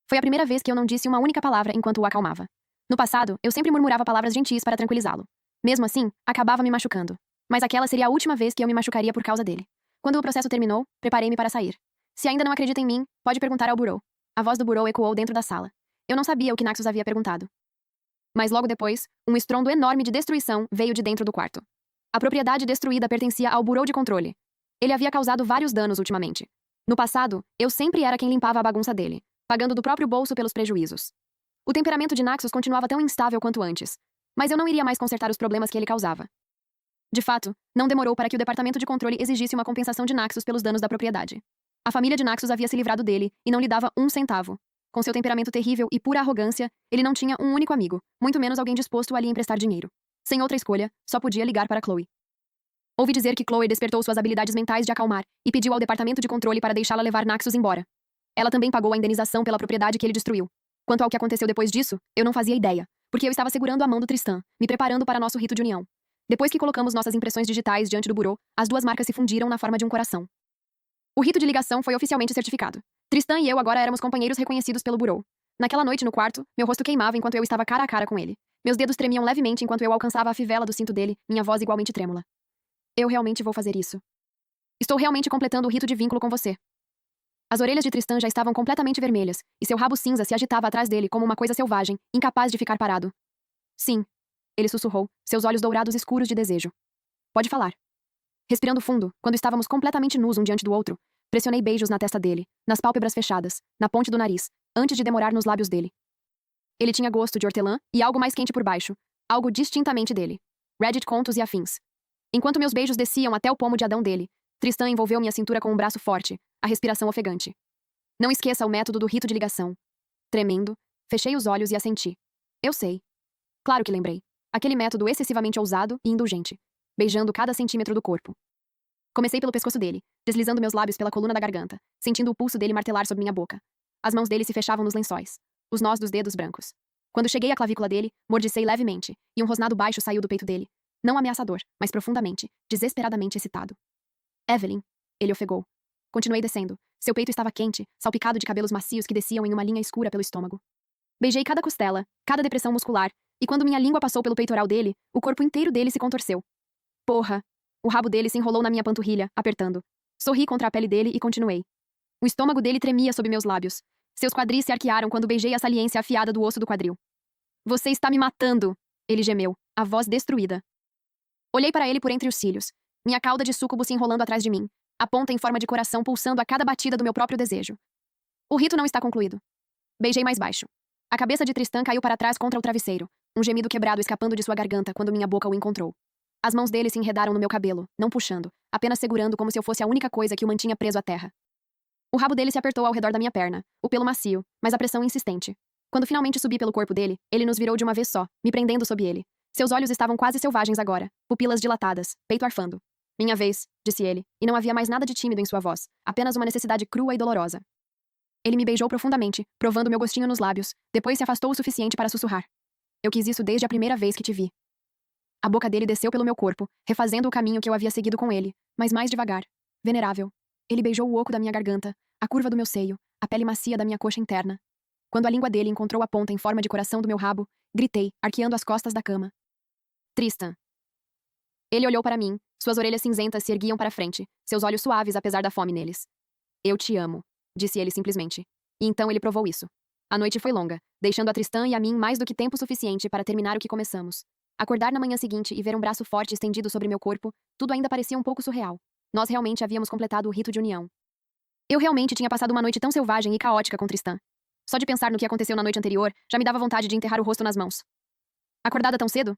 Foi a primeira vez que eu não disse uma única palavra enquanto o acalmava. No passado, eu sempre murmurava palavras gentis para tranquilizá-lo. Mesmo assim, acabava me machucando. Mas aquela seria a última vez que eu me machucaria por causa dele. Quando o processo terminou, preparei-me para sair. Se ainda não acredita em mim, pode perguntar ao Burô. A voz do Burô ecoou dentro da sala. Eu não sabia o que Naxos havia perguntado. Mas logo depois, um estrondo enorme de destruição veio de dentro do quarto. A propriedade destruída pertencia ao Burô de Controle. Ele havia causado vários danos ultimamente. No passado, eu sempre era quem limpava a bagunça dele, pagando do próprio bolso pelos prejuízos. O temperamento de Naxos continuava tão instável quanto antes, mas eu não iria mais consertar os problemas que ele causava. De fato, não demorou para que o departamento de controle exigisse uma compensação de Naxos pelos danos da propriedade. A família de Naxos havia se livrado dele e não lhe dava um centavo. Com seu temperamento terrível e pura arrogância, ele não tinha um único amigo, muito menos alguém disposto a lhe emprestar dinheiro. Sem outra escolha, só podia ligar para Chloe. Ouvi dizer que Chloe despertou suas habilidades mentais de acalmar e pediu ao departamento de controle para deixá-la levar Naxos embora. Ela também pagou a indenização pela propriedade que ele destruiu. Quanto ao que aconteceu depois disso, eu não fazia ideia, porque eu estava segurando a mão do Tristan, me preparando para nosso rito de união. Depois que colocamos nossas impressões digitais diante do burô, as 2 marcas se fundiram na forma de um coração. O rito de ligação foi oficialmente certificado. Tristan e eu agora éramos companheiros reconhecidos pelo burô. Naquela noite no quarto, meu rosto queimava enquanto eu estava cara a cara com ele. Meus dedos tremiam levemente enquanto eu alcançava a fivela do cinto dele, minha voz igualmente trêmula. Eu realmente vou fazer isso. Estou realmente completando o rito de vínculo com você. As orelhas de Tristan já estavam completamente vermelhas, e seu rabo cinza se agitava atrás dele como uma coisa selvagem, incapaz de ficar parado. Sim. Ele sussurrou, seus olhos dourados escuros de desejo. Pode falar. Respirando fundo, quando estávamos completamente nus um diante do outro, pressionei beijos na testa dele, nas pálpebras fechadas, na ponte do nariz, antes de demorar nos lábios dele. Ele tinha gosto de hortelã e algo mais quente por baixo, algo distintamente dele. Reddit contos e afins. Enquanto meus beijos desciam até o pomo de Adão dele, Tristan envolveu minha cintura com um braço forte, a respiração ofegante. Não esqueça o método do rito de ligação. Tremendo, fechei os olhos e assenti. Eu sei. Claro que lembrei. Aquele método excessivamente ousado e indulgente, beijando cada centímetro do corpo. Comecei pelo pescoço dele, deslizando meus lábios pela coluna da garganta, sentindo o pulso dele martelar sobre minha boca. As mãos dele se fechavam nos lençóis, os nós dos dedos brancos. Quando cheguei à clavícula dele, mordicei levemente, e um rosnado baixo saiu do peito dele. Não ameaçador, mas profundamente, desesperadamente excitado. Evelyn, ele ofegou. Continuei descendo. Seu peito estava quente, salpicado de cabelos macios que desciam em uma linha escura pelo estômago. Beijei cada costela, cada depressão muscular, E quando minha língua passou pelo peitoral dele, o corpo inteiro dele se contorceu. Porra! O rabo dele se enrolou na minha panturrilha, apertando. Sorri contra a pele dele e continuei. O estômago dele tremia sob meus lábios. Seus quadris se arquearam quando beijei a saliência afiada do osso do quadril. Você está me matando! Ele gemeu, a voz destruída. Olhei para ele por entre os cílios. Minha cauda de súcubo se enrolando atrás de mim. A ponta em forma de coração pulsando a cada batida do meu próprio desejo. O rito não está concluído. Beijei mais baixo. A cabeça de Tristan caiu para trás contra o travesseiro, um gemido quebrado escapando de sua garganta quando minha boca o encontrou. As mãos dele se enredaram no meu cabelo, não puxando, apenas segurando como se eu fosse a única coisa que o mantinha preso à terra. O rabo dele se apertou ao redor da minha perna, o pelo macio, mas a pressão insistente. Quando finalmente subi pelo corpo dele, ele nos virou de uma vez só, me prendendo sob ele. Seus olhos estavam quase selvagens agora, pupilas dilatadas, peito arfando. Minha vez, disse ele, e não havia mais nada de tímido em sua voz, apenas uma necessidade crua e dolorosa. Ele me beijou profundamente, provando meu gostinho nos lábios, depois se afastou o suficiente para sussurrar. Eu quis isso desde a primeira vez que te vi. A boca dele desceu pelo meu corpo, refazendo o caminho que eu havia seguido com ele, mas mais devagar. Venerável. Ele beijou o oco da minha garganta, a curva do meu seio, a pele macia da minha coxa interna. Quando a língua dele encontrou a ponta em forma de coração do meu rabo, gritei, arqueando as costas da cama. Tristan. Ele olhou para mim, suas orelhas cinzentas se erguiam para frente, seus olhos suaves apesar da fome neles. Eu te amo, disse ele simplesmente. E então ele provou isso. A noite foi longa, deixando a Tristan e a mim mais do que tempo suficiente para terminar o que começamos. Acordar na manhã seguinte e ver um braço forte estendido sobre meu corpo, tudo ainda parecia um pouco surreal. Nós realmente havíamos completado o rito de união. Eu realmente tinha passado uma noite tão selvagem e caótica com Tristan. Só de pensar no que aconteceu na noite anterior, já me dava vontade de enterrar o rosto nas mãos. Acordada tão cedo?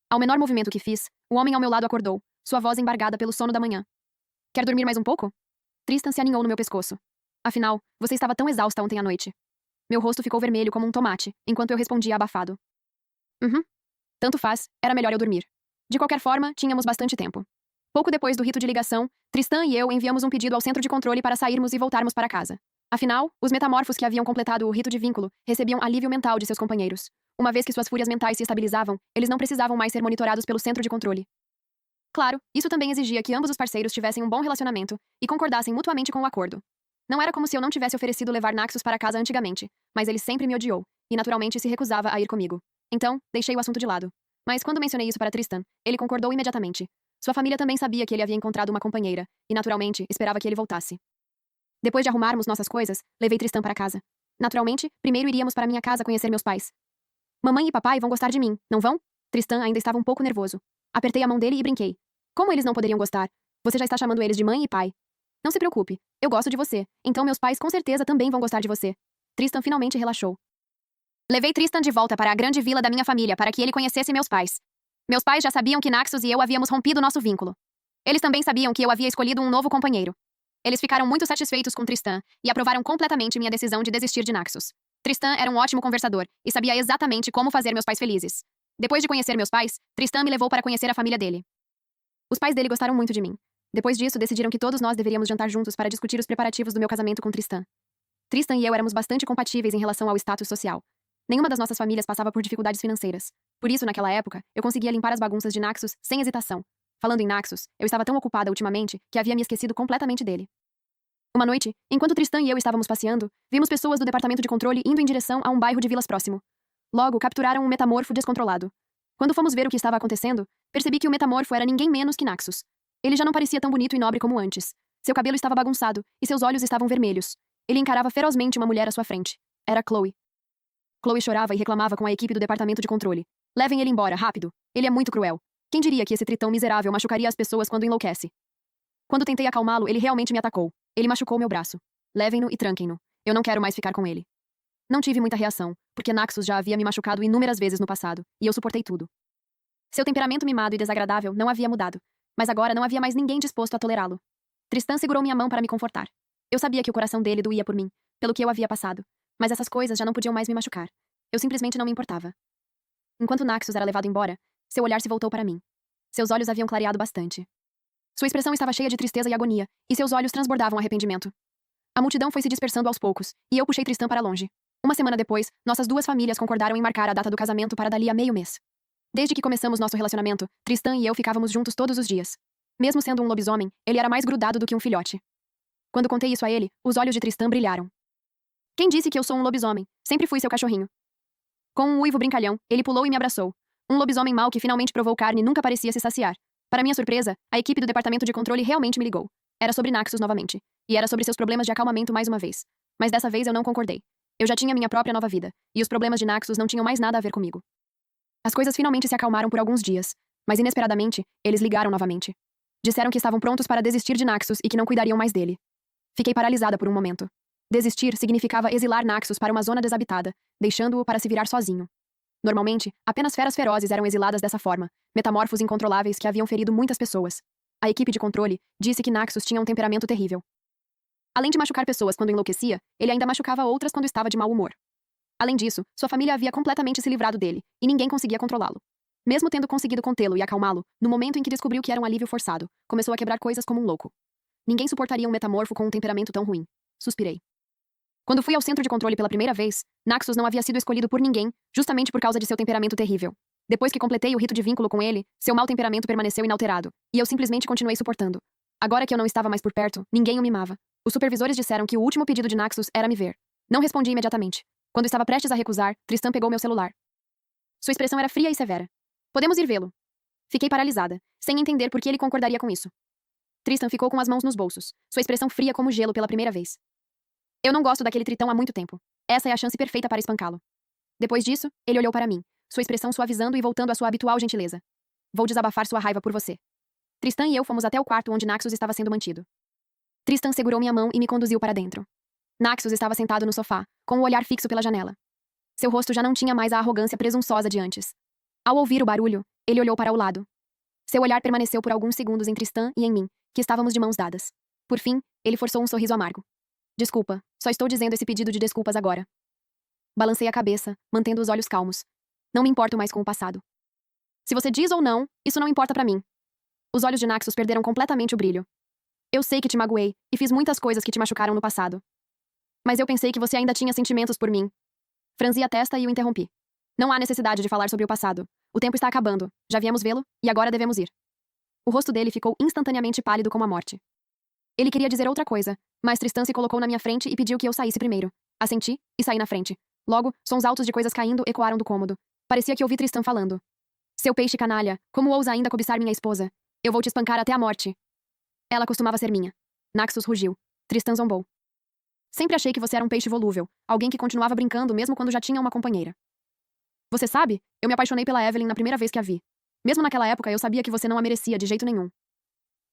Ao menor movimento que fiz, o homem ao meu lado acordou, sua voz embargada pelo sono da manhã. Quer dormir mais um pouco? Tristan se aninhou no meu pescoço. Afinal, você estava tão exausta ontem à noite. Meu rosto ficou vermelho como um tomate, enquanto eu respondia abafado. Tanto faz, era melhor eu dormir. De qualquer forma, tínhamos bastante tempo. Pouco depois do rito de ligação, Tristan e eu enviamos um pedido ao centro de controle para sairmos e voltarmos para casa. Afinal, os metamorfos que haviam completado o rito de vínculo recebiam alívio mental de seus companheiros. Uma vez que suas fúrias mentais se estabilizavam, eles não precisavam mais ser monitorados pelo centro de controle. Claro, isso também exigia que ambos os parceiros tivessem um bom relacionamento e concordassem mutuamente com o acordo. Não era como se eu não tivesse oferecido levar Naxos para casa antigamente, mas ele sempre me odiou, e naturalmente se recusava a ir comigo. Então, deixei o assunto de lado. Mas quando mencionei isso para Tristan, ele concordou imediatamente. Sua família também sabia que ele havia encontrado uma companheira, e naturalmente, esperava que ele voltasse. Depois de arrumarmos nossas coisas, levei Tristan para casa. Naturalmente, primeiro iríamos para minha casa conhecer meus pais. Mamãe e papai vão gostar de mim, não vão? Tristan ainda estava um pouco nervoso. Apertei a mão dele e brinquei. Como eles não poderiam gostar? Você já está chamando eles de mãe e pai. Não se preocupe, eu gosto de você, então meus pais com certeza também vão gostar de você. Tristan finalmente relaxou. Levei Tristan de volta para a grande vila da minha família para que ele conhecesse meus pais. Meus pais já sabiam que Naxos e eu havíamos rompido nosso vínculo. Eles também sabiam que eu havia escolhido um novo companheiro. Eles ficaram muito satisfeitos com Tristan e aprovaram completamente minha decisão de desistir de Naxos. Tristan era um ótimo conversador e sabia exatamente como fazer meus pais felizes. Depois de conhecer meus pais, Tristan me levou para conhecer a família dele. Os pais dele gostaram muito de mim. Depois disso, decidiram que todos nós deveríamos jantar juntos para discutir os preparativos do meu casamento com Tristan. Tristan e eu éramos bastante compatíveis em relação ao status social. Nenhuma das nossas famílias passava por dificuldades financeiras. Por isso, naquela época, eu conseguia limpar as bagunças de Naxos sem hesitação. Falando em Naxos, eu estava tão ocupada ultimamente que havia me esquecido completamente dele. Uma noite, enquanto Tristan e eu estávamos passeando, vimos pessoas do departamento de controle indo em direção a um bairro de vilas próximo. Logo, capturaram um metamorfo descontrolado. Quando fomos ver o que estava acontecendo, percebi que o metamorfo era ninguém menos que Naxos. Ele já não parecia tão bonito e nobre como antes. Seu cabelo estava bagunçado e seus olhos estavam vermelhos. Ele encarava ferozmente uma mulher à sua frente. Era Chloe. Chloe chorava e reclamava com a equipe do departamento de controle. Levem ele embora, rápido. Ele é muito cruel. Quem diria que esse tritão miserável machucaria as pessoas quando enlouquece? Quando tentei acalmá-lo, ele realmente me atacou. Ele machucou meu braço. Levem-no e tranquem-no. Eu não quero mais ficar com ele. Não tive muita reação, porque Naxos já havia me machucado inúmeras vezes no passado, e eu suportei tudo. Seu temperamento mimado e desagradável não havia mudado, mas agora não havia mais ninguém disposto a tolerá-lo. Tristan segurou minha mão para me confortar. Eu sabia que o coração dele doía por mim, pelo que eu havia passado, mas essas coisas já não podiam mais me machucar. Eu simplesmente não me importava. Enquanto Naxos era levado embora, seu olhar se voltou para mim. Seus olhos haviam clareado bastante. Sua expressão estava cheia de tristeza e agonia, e seus olhos transbordavam arrependimento. A multidão foi se dispersando aos poucos, e eu puxei Tristan para longe. Uma semana depois, nossas duas famílias concordaram em marcar a data do casamento para dali a meio mês. Desde que começamos nosso relacionamento, Tristan e eu ficávamos juntos todos os dias. Mesmo sendo um lobisomem, ele era mais grudado do que um filhote. Quando contei isso a ele, os olhos de Tristan brilharam. Quem disse que eu sou um lobisomem? Sempre fui seu cachorrinho. Com um uivo brincalhão, ele pulou e me abraçou. Um lobisomem mau que finalmente provou carne nunca parecia se saciar. Para minha surpresa, a equipe do departamento de controle realmente me ligou. Era sobre Naxos novamente. E era sobre seus problemas de acalmamento mais uma vez. Mas dessa vez eu não concordei. Eu já tinha minha própria nova vida, e os problemas de Naxos não tinham mais nada a ver comigo. As coisas finalmente se acalmaram por alguns dias, mas inesperadamente, eles ligaram novamente. Disseram que estavam prontos para desistir de Naxos e que não cuidariam mais dele. Fiquei paralisada por um momento. Desistir significava exilar Naxos para uma zona desabitada, deixando-o para se virar sozinho. Normalmente, apenas feras ferozes eram exiladas dessa forma, metamorfos incontroláveis que haviam ferido muitas pessoas. A equipe de controle disse que Naxos tinha um temperamento terrível. Além de machucar pessoas quando enlouquecia, ele ainda machucava outras quando estava de mau humor. Além disso, sua família havia completamente se livrado dele, e ninguém conseguia controlá-lo. Mesmo tendo conseguido contê-lo e acalmá-lo, no momento em que descobriu que era um alívio forçado, começou a quebrar coisas como um louco. Ninguém suportaria um metamorfo com um temperamento tão ruim. Suspirei. Quando fui ao centro de controle pela primeira vez, Naxos não havia sido escolhido por ninguém, justamente por causa de seu temperamento terrível. Depois que completei o rito de vínculo com ele, seu mau temperamento permaneceu inalterado, e eu simplesmente continuei suportando. Agora que eu não estava mais por perto, ninguém o mimava. Os supervisores disseram que o último pedido de Naxos era me ver. Não respondi imediatamente. Quando estava prestes a recusar, Tristan pegou meu celular. Sua expressão era fria e severa. Podemos ir vê-lo. Fiquei paralisada, sem entender por que ele concordaria com isso. Tristan ficou com as mãos nos bolsos, sua expressão fria como gelo pela primeira vez. Eu não gosto daquele tritão há muito tempo. Essa é a chance perfeita para espancá-lo. Depois disso, ele olhou para mim, sua expressão suavizando e voltando à sua habitual gentileza. Vou desabafar sua raiva por você. Tristan e eu fomos até o quarto onde Naxos estava sendo mantido. Tristan segurou minha mão e me conduziu para dentro. Naxos estava sentado no sofá, com o olhar fixo pela janela. Seu rosto já não tinha mais a arrogância presunçosa de antes. Ao ouvir o barulho, ele olhou para o lado. Seu olhar permaneceu por alguns segundos em Tristan e em mim, que estávamos de mãos dadas. Por fim, ele forçou um sorriso amargo. Desculpa, só estou dizendo esse pedido de desculpas agora. Balancei a cabeça, mantendo os olhos calmos. Não me importo mais com o passado. Se você diz ou não, isso não importa pra mim. Os olhos de Naxos perderam completamente o brilho. Eu sei que te magoei, e fiz muitas coisas que te machucaram no passado. Mas eu pensei que você ainda tinha sentimentos por mim. Franzi a testa e o interrompi. Não há necessidade de falar sobre o passado. O tempo está acabando. Já viemos vê-lo, e agora devemos ir. O rosto dele ficou instantaneamente pálido como a morte. Ele queria dizer outra coisa, mas Tristan se colocou na minha frente e pediu que eu saísse primeiro. Assenti, e saí na frente. Logo, sons altos de coisas caindo ecoaram do cômodo. Parecia que ouvi Tristan falando. Seu peixe canalha, como ousa ainda cobiçar minha esposa? Eu vou te espancar até a morte. Ela costumava ser minha. Naxos rugiu. Tristan zombou. Sempre achei que você era um peixe volúvel, alguém que continuava brincando mesmo quando já tinha uma companheira. Você sabe, eu me apaixonei pela Evelyn na primeira vez que a vi. Mesmo naquela época eu sabia que você não a merecia de jeito nenhum.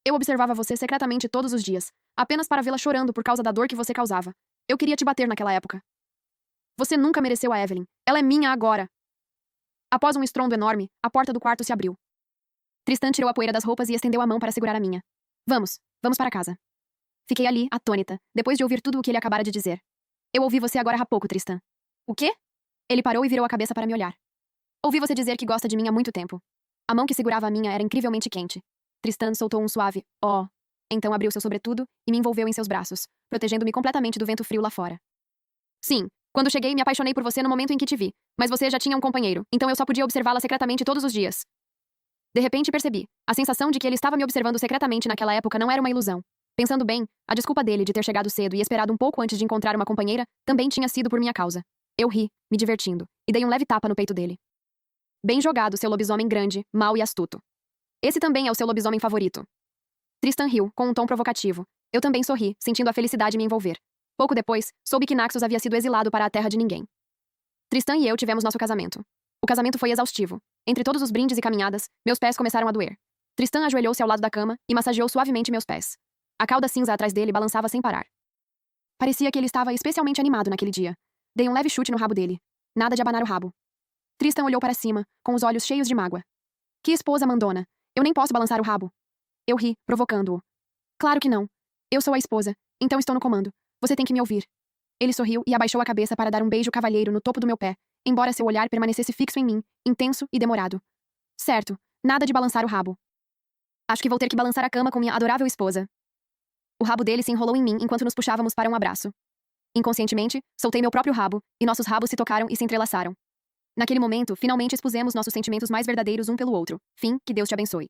Eu observava você secretamente todos os dias, apenas para vê-la chorando por causa da dor que você causava. Eu queria te bater naquela época. Você nunca mereceu a Evelyn. Ela é minha agora. Após um estrondo enorme, a porta do quarto se abriu. Tristan tirou a poeira das roupas e estendeu a mão para segurar a minha. Vamos para casa. Fiquei ali, atônita, depois de ouvir tudo o que ele acabara de dizer. Eu ouvi você agora há pouco, Tristan. O quê? Ele parou e virou a cabeça para me olhar. Ouvi você dizer que gosta de mim há muito tempo. A mão que segurava a minha era incrivelmente quente. Tristan soltou um suave "oh". Então abriu seu sobretudo e me envolveu em seus braços, protegendo-me completamente do vento frio lá fora. Sim, quando cheguei me apaixonei por você no momento em que te vi, mas você já tinha um companheiro, então eu só podia observá-la secretamente todos os dias. De repente percebi. A sensação de que ele estava me observando secretamente naquela época não era uma ilusão. Pensando bem, a desculpa dele de ter chegado cedo e esperado um pouco antes de encontrar uma companheira também tinha sido por minha causa. Eu ri, me divertindo, e dei um leve tapa no peito dele. Bem jogado, seu lobisomem grande, mau e astuto. Esse também é o seu lobisomem favorito. Tristan riu, com um tom provocativo. Eu também sorri, sentindo a felicidade me envolver. Pouco depois, soube que Naxos havia sido exilado para a terra de ninguém. Tristan e eu tivemos nosso casamento. O casamento foi exaustivo. Entre todos os brindes e caminhadas, meus pés começaram a doer. Tristan ajoelhou-se ao lado da cama e massageou suavemente meus pés. A cauda cinza atrás dele balançava sem parar. Parecia que ele estava especialmente animado naquele dia. Dei um leve chute no rabo dele. Nada de abanar o rabo. Tristan olhou para cima, com os olhos cheios de mágoa. Que esposa mandona! Eu nem posso balançar o rabo. Eu ri, provocando-o. Claro que não. Eu sou a esposa, então estou no comando. Você tem que me ouvir. Ele sorriu e abaixou a cabeça para dar um beijo cavalheiro no topo do meu pé, embora seu olhar permanecesse fixo em mim, intenso e demorado. Certo, nada de balançar o rabo. Acho que vou ter que balançar a cama com minha adorável esposa. O rabo dele se enrolou em mim enquanto nos puxávamos para um abraço. Inconscientemente, soltei meu próprio rabo, e nossos rabos se tocaram e se entrelaçaram. Naquele momento, finalmente expusemos nossos sentimentos mais verdadeiros um pelo outro. Fim, que Deus te abençoe.